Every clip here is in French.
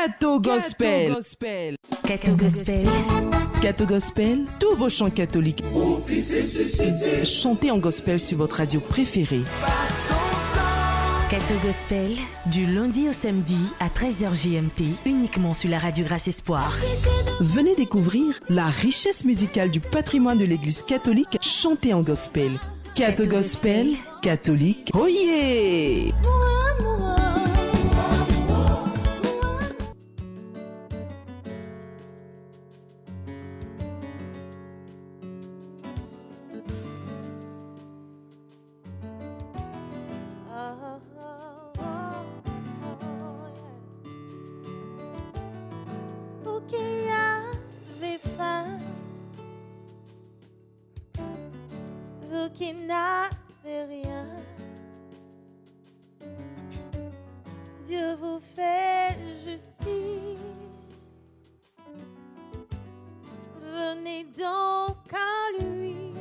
Cato Gospel. Cato Gospel. Cato Gospel, tous vos chants catholiques chantés en gospel sur votre radio préférée. Cato Gospel, du lundi au samedi à 13h GMT, uniquement sur la radio Grâce Espoir. Venez découvrir la richesse musicale du patrimoine de l'Église catholique chantée en gospel. Cato Gospel, catholique, oh yeah! Qui n'avez rien, Dieu vous fait justice. Venez donc à lui,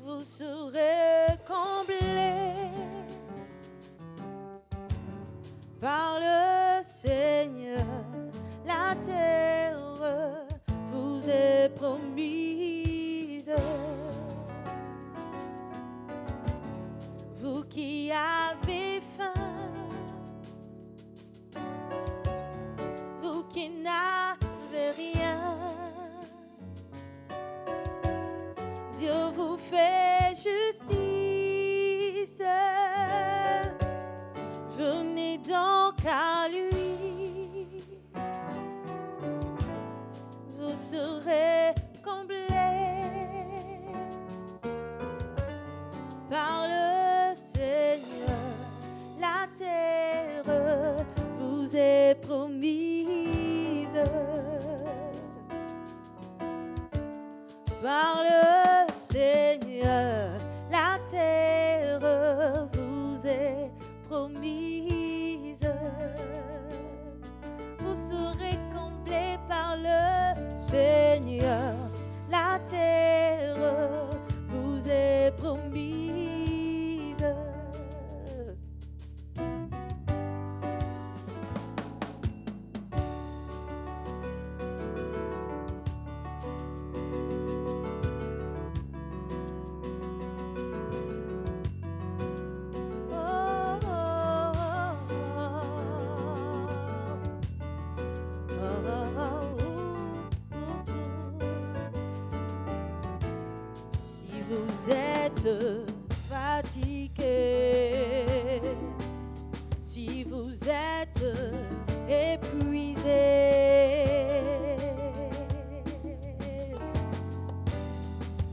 vous serez comblés par le Seigneur. La terre vous est promise. Vous qui avez faim, vous qui n'avez rien, Dieu vous fait justice. Venez donc à lui, vous serez comblés par le Seigneur. La terre vous est promise par le Seigneur. La terre vous est promise. Vous serez comblés par le Seigneur. La terre vous est promise. Vous êtes fatigué, si vous êtes épuisé,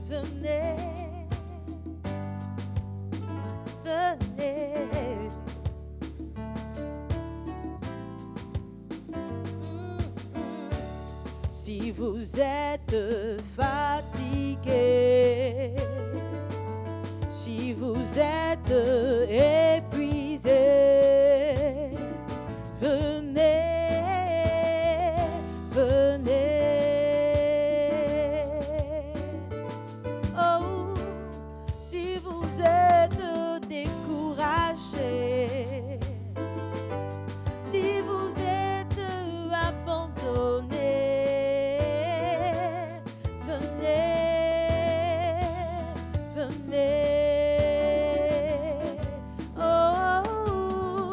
venez, venez. Si vous êtes fatigué, si vous êtes épuisé, venez, venez. Oh, si vous êtes découragé, si vous êtes abandonné, venez, venez. Oh,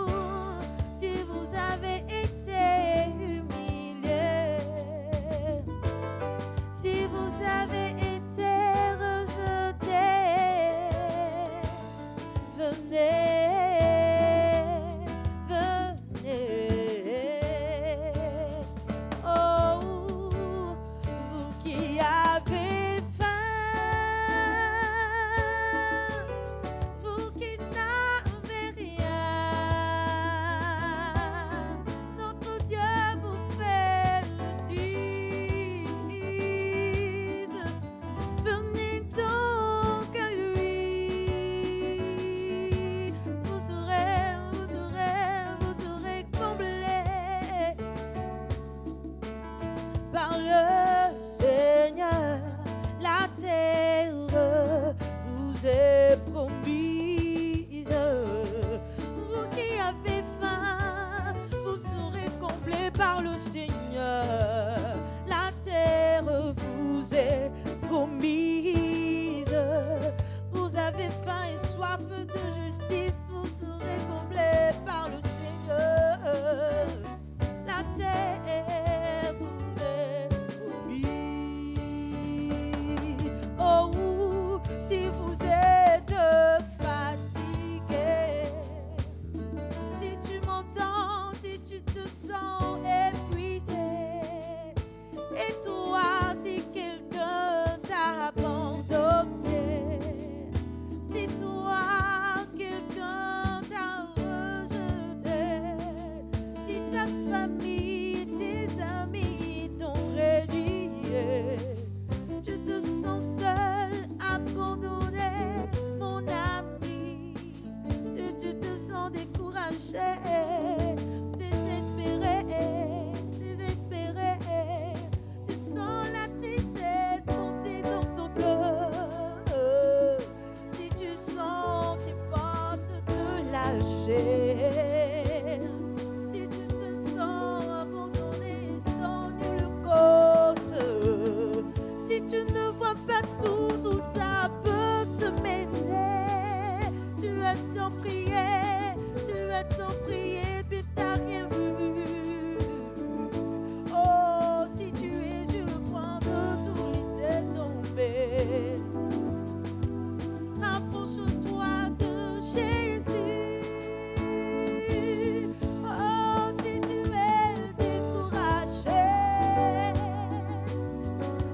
si tu te sens épuisé, et toi, si quelqu'un t'a abandonné, si toi, quelqu'un t'a rejeté, si ta famille, tes amis t'ont réduit, tu te sens seul, abandonné, mon ami, si tu te sens découragé, désespéré, tu sens la tristesse monter dans ton cœur, si tu sens tes forces te lâcher, si tu te sens abandonné sans nulle cause, si tu ne vois pas tout ça peut te mener, tu as tant prié, puis t'as rien vu. Oh, si tu es sur le point de tout laisser tomber, approche-toi de Jésus. Oh, si tu es découragé,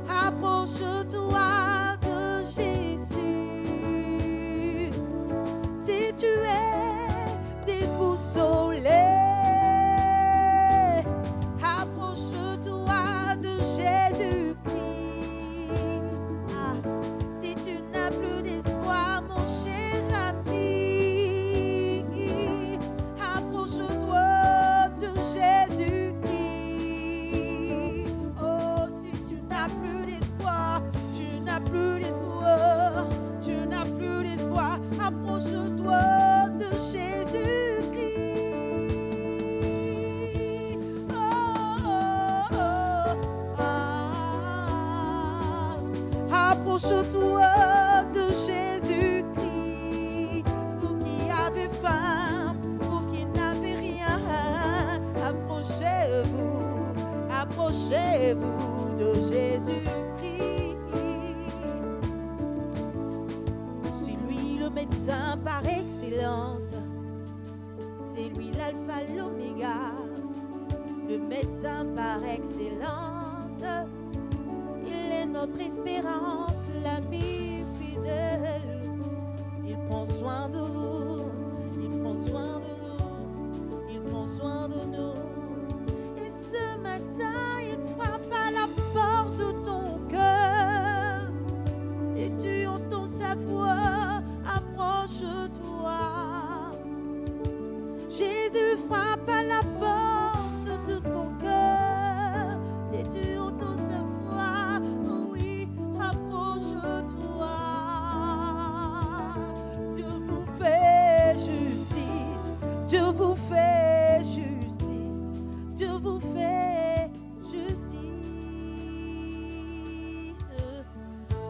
approche-toi de Jésus. Si tu es déboussolé, approche-toi de Jésus-Christ. Ah, si tu n'as plus d'espoir, mon cher ami, approche-toi de Jésus-Christ. Oh, si tu n'as plus d'espoir, approche-toi de Jésus-Christ. Approche-toi de Jésus-Christ. Vous qui avez faim, vous qui n'avez rien, approchez-vous de Jésus-Christ. C'est lui le médecin par excellence, c'est lui l'alpha, l'oméga, le médecin par excellence. Il est notre espérance, l'ami fidèle. Il prend soin de vous, il prend soin de nous, il prend soin de nous. Et ce matin, il frappe à la porte de ton cœur. Si tu entends sa voix, approche-toi. Jésus frappe à la porte de ton cœur. Si tu entends sa voix, oui, approche-toi. Dieu vous fait justice, Dieu vous fait justice, Dieu vous fait justice,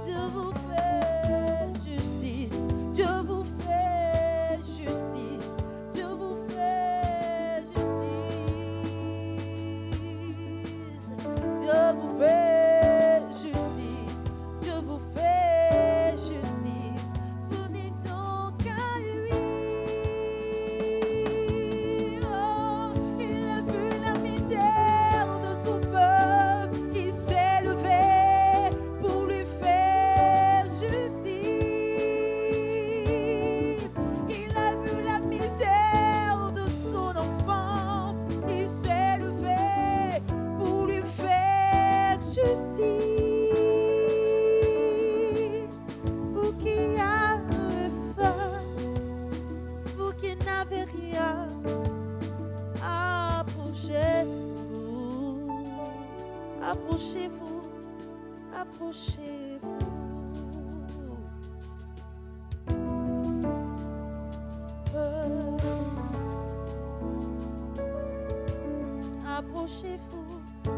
Dieu vous fait justice, Dieu vous fait justice, Dieu vous fait justice, Dieu vous fait justice, Dieu vous fait justice. Venez donc à lui. Oh, il a vu la misère de son peuple, il s'est levé pour lui faire justice. Il a vu la misère de son enfant, il s'est levé pour lui faire justice. Vous qui avez faim, vous qui n'avez rien, approchez-vous, approchez-vous, approchez-vous. Approchez-vous,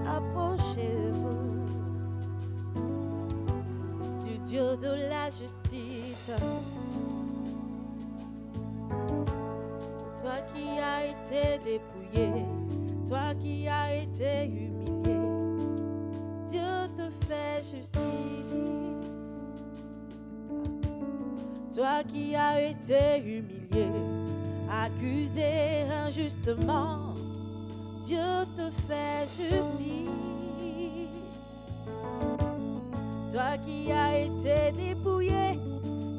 approchez-vous du Dieu de la justice. Toi qui as été dépouillé, toi qui as été humilié, Dieu te fait justice. Toi qui as été humilié, accusé injustement, Dieu te fait justice. Toi qui as été dépouillé,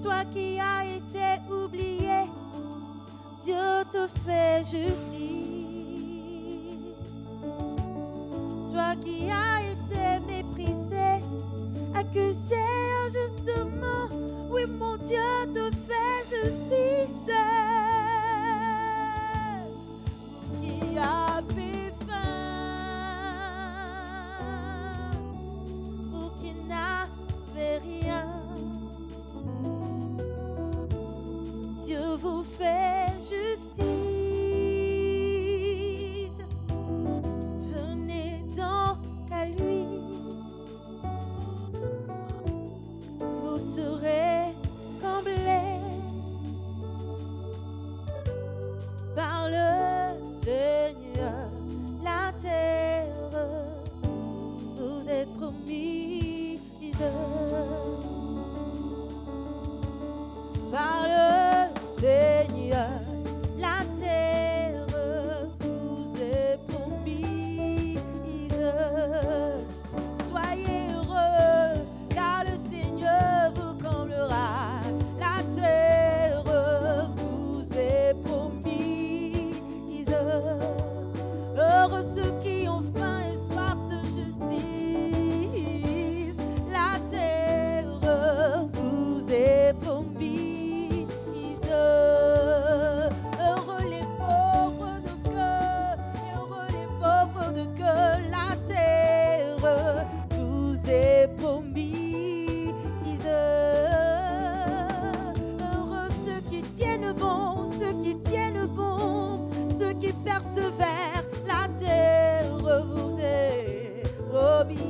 toi qui as été oublié, Dieu te fait justice. Toi qui as été méprisé, accusé injustement, oui mon Dieu te fait justice. Qui avait faim, vous qui n'avez rien, Dieu vous fait justice. Venez donc à lui, vous serez comblés par le Seigneur. La terre vous est promise par le Seigneur. La terre vous est promise. Soyez heureux, car le Seigneur vous comblera. La terre vous est promise. Heureux ceux qui ont faim et soif de justice. La terre vous est promise. Heureux les pauvres de cœur, heureux les pauvres de cœur. La terre vous est promise. Heureux ceux qui tiennent bon, ceux qui tiennent bon, ceux qui persévèrent. La terre vous est promise.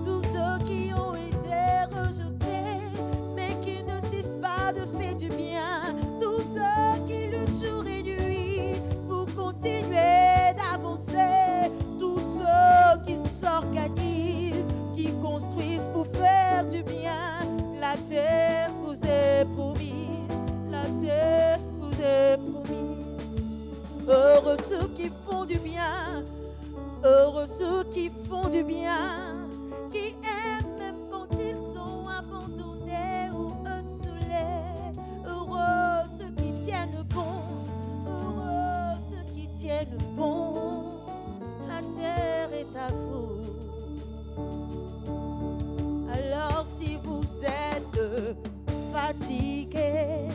Tous ceux qui ont été rejetés, mais qui ne cessent pas de faire du bien. Tous ceux qui luttent jour et nuit pour continuer d'avancer. Tous ceux qui s'organisent, qui construisent pour faire du bien. La terre vous est promise. La terre vous est promise. Heureux ceux qui font du bien, heureux ceux qui font du bien, qui aiment même quand ils sont abandonnés ou esselés. Heureux ceux qui tiennent bon, heureux ceux qui tiennent bon. La terre est à vous. Alors si vous êtes fatigué,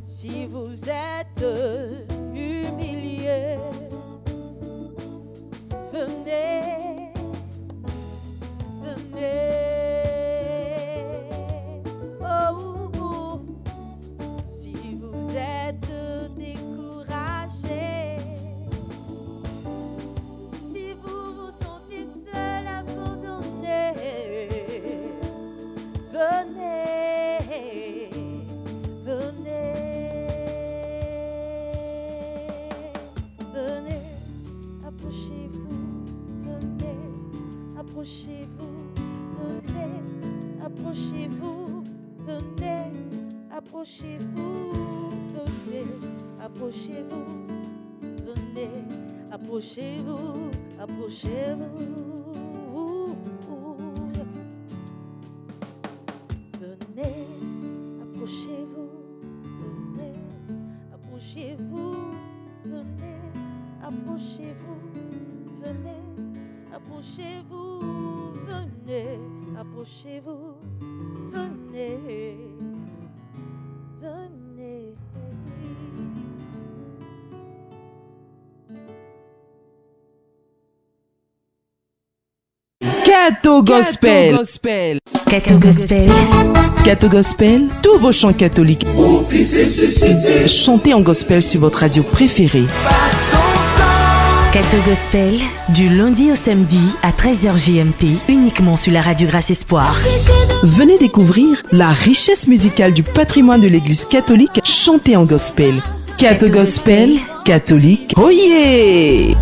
si vous êtes humilié, venez, venez. Oh, oh. Si vous êtes découragé, si vous vous sentez seul, abandonné, venez, venez. Approchez-vous, venez, approchez-vous, venez, approchez-vous, venez, approchez-vous, venez, approchez-vous, venez, approchez-vous, approchez-vous. Venez, approchez-vous, venez, approchez-vous, venez, approchez-vous, venez, approchez-vous, venez, approchez-vous, venez, venez. Cato Gospel. Cato Gospel. Cato Gospel, tous vos chants catholiques chantés en gospel sur votre radio préférée. Cato Gospel, du lundi au samedi à 13h GMT, uniquement sur la radio Grâce Espoir. Venez découvrir la richesse musicale du patrimoine de l'Église catholique chantée en gospel. Cato Gospel, catholique, oh yeah!